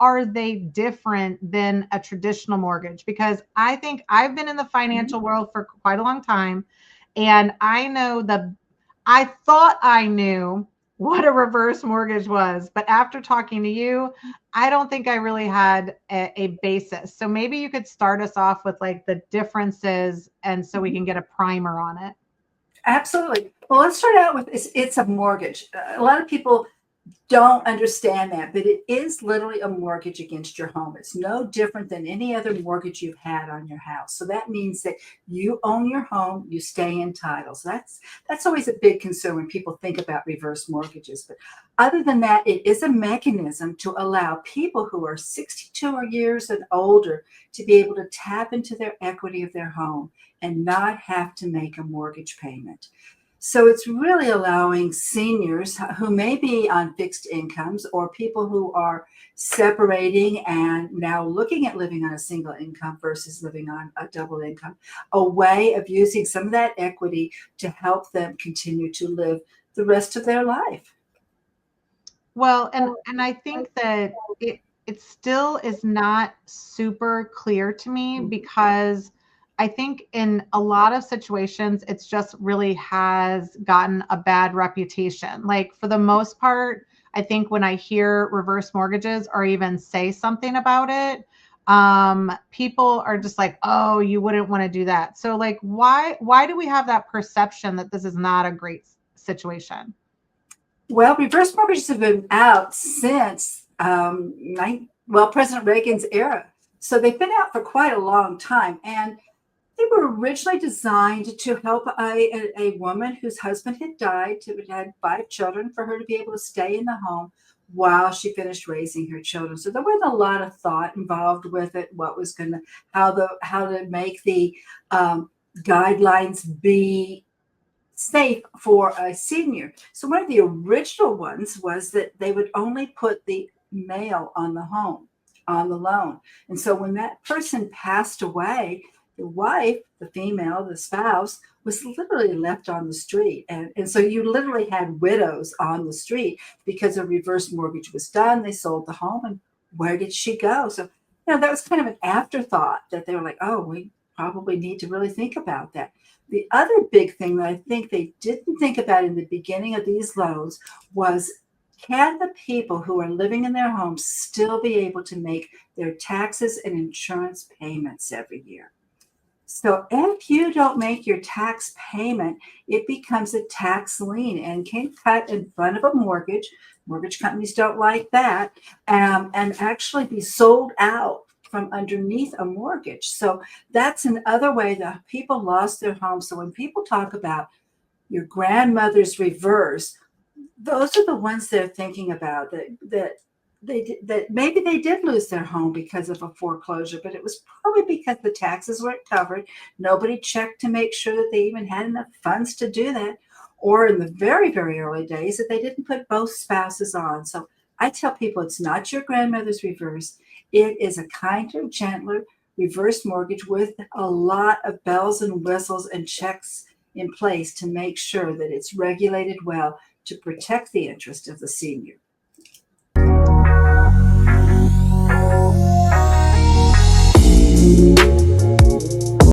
are they different than a traditional mortgage? Because I think I've been in the financial world for quite a long time, and I know I thought I knew what a reverse mortgage was, but after talking to you, I don't think I really had a basis. So maybe you could start us off with like the differences, and so we can get a primer on it. Absolutely. Well, let's start out with it's a mortgage. A lot of people don't understand that, but it is literally a mortgage against your home. It's no different than any other mortgage you've had on your house. So that means that you own your home, you stay in title. So that's always a big concern when people think about reverse mortgages. But other than that, it is a mechanism to allow people who are 62 years and older to be able to tap into their equity of their home and not have to make a mortgage payment. So it's really allowing seniors who may be on fixed incomes or people who are separating and now looking at living on a single income versus living on a double income, a way of using some of that equity to help them continue to live the rest of their life. Well, and I think that it still is not super clear to me, because I think in a lot of situations, it's just really has gotten a bad reputation. Like for the most part, I think when I hear reverse mortgages or even say something about it, people are just like, oh, you wouldn't want to do that. So like, why do we have that perception that this is not a great situation? Well, reverse mortgages have been out since President Reagan's era. So they've been out for quite a long time. And they were originally designed to help a woman whose husband had died, who had 5 children, for her to be able to stay in the home while she finished raising her children. So there wasn't a lot of thought involved with it. What was going to how to make the guidelines be safe for a senior. So one of the original ones was that they would only put the male on the home, on the loan. And so when that person passed away, the wife, the female, the spouse, was literally left on the street. And so you literally had widows on the street because a reverse mortgage was done. They sold the home, and where did she go? So, that was kind of an afterthought that they were like, oh, we probably need to really think about that. The other big thing that I think they didn't think about in the beginning of these loans was, can the people who are living in their homes still be able to make their taxes and insurance payments every year? So if you don't make your tax payment, it becomes a tax lien and can cut in front of a mortgage. Mortgage companies don't like that, and actually be sold out from underneath a mortgage. So that's another way that people lost their homes. So when people talk about your grandmother's reverse, those are the ones they're thinking about, that maybe they did lose their home because of a foreclosure, but it was probably because the taxes weren't covered. Nobody checked to make sure that they even had enough funds to do that. Or in the very, very early days, that they didn't put both spouses on. So I tell people, it's not your grandmother's reverse. It is a kinder, gentler reverse mortgage with a lot of bells and whistles and checks in place to make sure that it's regulated well to protect the interest of the senior.